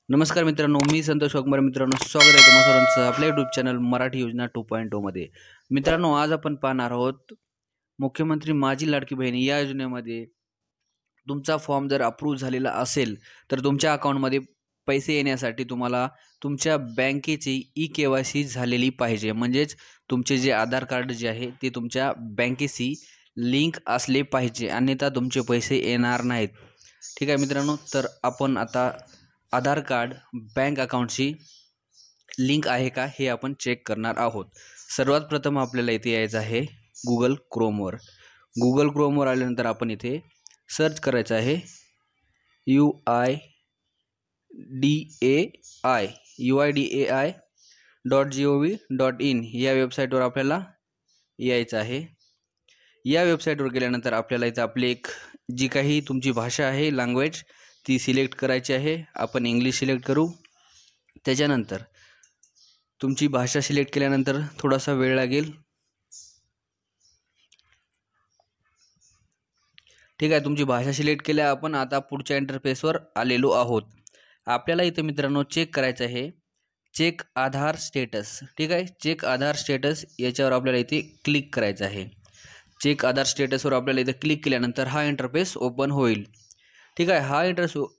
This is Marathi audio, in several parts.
नमस्कार मित्रांनो, मी संतोष वाघमारे. मित्रांनो, स्वागत आहे तुम्हा सर्वांचं आपल्या यूट्यूब चॅनल मराठी योजना 2.0 मध्ये. मित्रांनो, आज आपण पाहणार आहोत मुख्यमंत्री माझी लाडकी बहीण या योजनेमध्ये तुमचा फॉर्म जर अप्रूव्ह झालेला असेल तर तुमच्या अकाउंटमध्ये पैसे येण्यासाठी तुम्हाला तुमच्या बँकेची ई-KYC झालेली पाहिजे. म्हणजेच तुमचे जे आधार कार्ड जे आहे ते तुमच्या बँकेशी लिंक असले पाहिजे, अन्यथा तुमचे पैसे येणार नाहीत. ठीक आहे मित्रांनो, तर आपण आता आधार कार्ड बँक अकाउंटशी लिंक आहे का हे आपण चेक करणार आहोत. सर्वात प्रथम आपल्याला इथे यायचं आहे गुगल क्रोमवर. गुगल क्रोमवर आल्यानंतर आपण इथे सर्च करायचं आहे UIDAI.gov.in या वेबसाईटवर आपल्याला यायचं आहे. या वेबसाईटवर गेल्यानंतर आपल्याला इथे आपली एक जी काही तुमची भाषा आहे, लँग्वेज, ती सिलेक्ट करायची आहे. आपण इंग्लिश सिलेक्ट करू. त्याच्यानंतर तुमची भाषा सिलेक्ट केल्यानंतर थोडासा वेळ लागेल. ठीक आहे, तुमची भाषा सिलेक्ट केल्या आपण आता पुढच्या इंटरफेसवर आलेलो आहोत. आपल्याला इथे मित्रांनो चेक करायचं आहे चेक आधार स्टेटस. ठीक आहे, चेक आधार स्टेटस याच्यावर आपल्याला इथे क्लिक करायचं आहे. चेक आधार स्टेटसवर आपल्याला इथे क्लिक केल्यानंतर हा इंटरफेस ओपन होईल. ठीक आहे, हा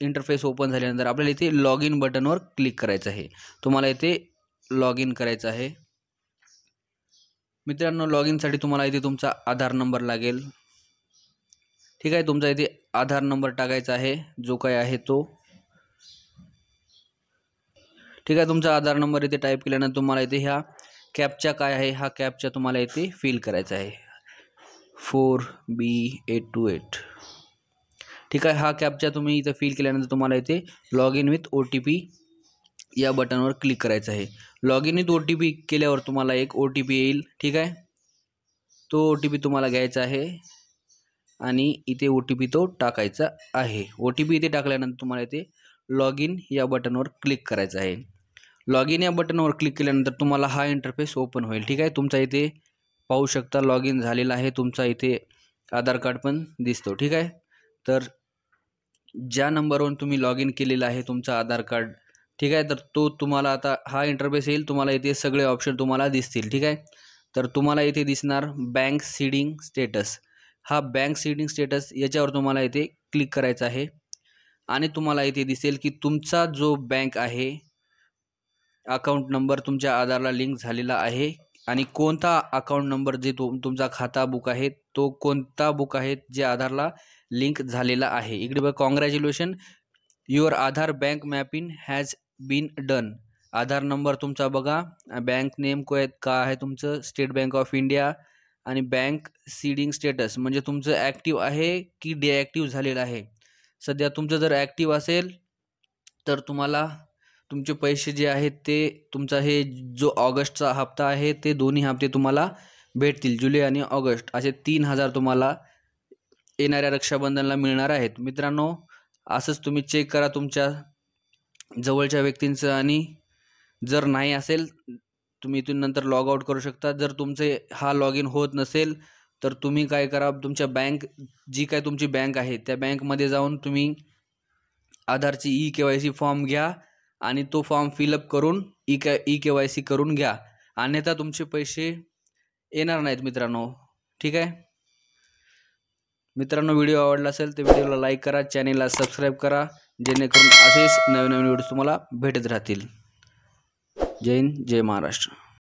इंटरफेस ओपन झाल्यानंतर आपल्याला इथे लॉग इन बटनवर क्लिक करायचं आहे. तुम्हाला इथे लॉग इन करायचं आहे. मित्रांनो, लॉग इनसाठी तुम्हाला इथे तुमचा आधार नंबर लागेल. ठीक आहे, तुमचा इथे आधार नंबर टाकायचा आहे जो काय आहे तो. ठीक आहे, तुमचा आधार नंबर इथे टाईप केल्यानंतर तुम्हाला इथे ह्या कॅपचा काय आहे, हा कॅपचा तुम्हाला इथे फिल करायचा आहे 4B828. ठीक आहे, हा कॅपचा तुम्ही इथे फिल केल्यानंतर तुम्हाला इथे लॉग इन विथ OTP या बटनवर क्लिक करायचं आहे. लॉग इन विथ OTP केल्यावर तुम्हाला एक OTP येईल. ठीक आहे, तो OTP तुम्हाला घ्यायचा आहे आणि इथे OTP तो टाकायचा आहे. OTP इथे टाकल्यानंतर तुम्हाला इथे लॉग इन या बटनवर क्लिक करायचं आहे. लॉग इन या बटनवर क्लिक केल्यानंतर तुम्हाला हा इंटरफेस ओपन होईल. ठीक आहे, तुमचा इथे पाहू शकता लॉग इन झालेला आहे. तुमचा इथे आधार कार्ड पण दिसतो. ठीक आहे, तर ज्या नंबरवरून तुम्ही लॉग इन केलेला आहे तुमचा आधार कार्ड, ठीक आहे, तर तो तुम्हाला आता हा इंटरफेस येईल. तुम्हाला इथे सगळे ऑप्शन तुम्हाला दिसतील. ठीक आहे, तर तुम्हाला इथे दिसणार बँक सीडिंग स्टेटस. हा बँक सीडिंग स्टेटस याच्यावर तुम्हाला इथे क्लिक करायचं आहे आणि तुम्हाला इथे दिसेल की तुमचा जो बँक आहे अकाउंट नंबर तुमच्या आधारला लिंक झालेला आहे आणि कोणता अकाउंट नंबर जे तुमचा खाता बुक आहे तो कोणता बुक आहे जे आधारला लिंक झालेला आहे. इकडे बघा, congratulation, your Aadhaar bank mapping has been done. Aadhaar number तुमचा बघा, बँक नेम का आहे तुमचं, स्टेट बँक ऑफ इंडिया, आणि बँक सीडिंग स्टेटस म्हणजे तुमचं ॲक्टिव्ह आहे की डिॲक्टिव्ह झालेलं आहे. सध्या तुमचं जर ॲक्टिव्ह असेल तर तुम्हाला तुमचे पैसे जे आहेत ते तुमचा हे जो ऑगस्टचा हप्ता आहे ते दोन्ही हप्ते तुम्हाला भेटतील. जुलै आणि ऑगस्ट असे 3,000 तुम्हाला येणाऱ्या रक्षाबंधनला मिळणार आहेत. मित्रांनो, असंच तुम्ही चेक करा तुमच्या जवळच्या व्यक्तींचं, आणि जर नाही असेल तुम्ही इथून नंतर लॉग आउट करू शकता. जर तुमचे हा लॉग इन होत नसेल तर तुम्ही काय करा, तुमच्या बँक जी काय तुमची बँक आहे त्या बँकमध्ये जाऊन तुम्ही आधारची ई-KYC फॉर्म घ्या आणि तो फॉर्म फिलअप करून ई-KYC करून घ्या, अन्यथा तुमचे पैसे येणार नाहीत मित्रांनो. ठीक आहे मित्रांनो, व्हिडिओ आवडला असेल तर व्हिडिओला लाईक करा, चॅनेलला सबस्क्राईब करा, जेणेकरून असेच नवीन नवीन व्हिडिओज तुम्हाला भेटत राहतील. जय हिंद, जय महाराष्ट्र.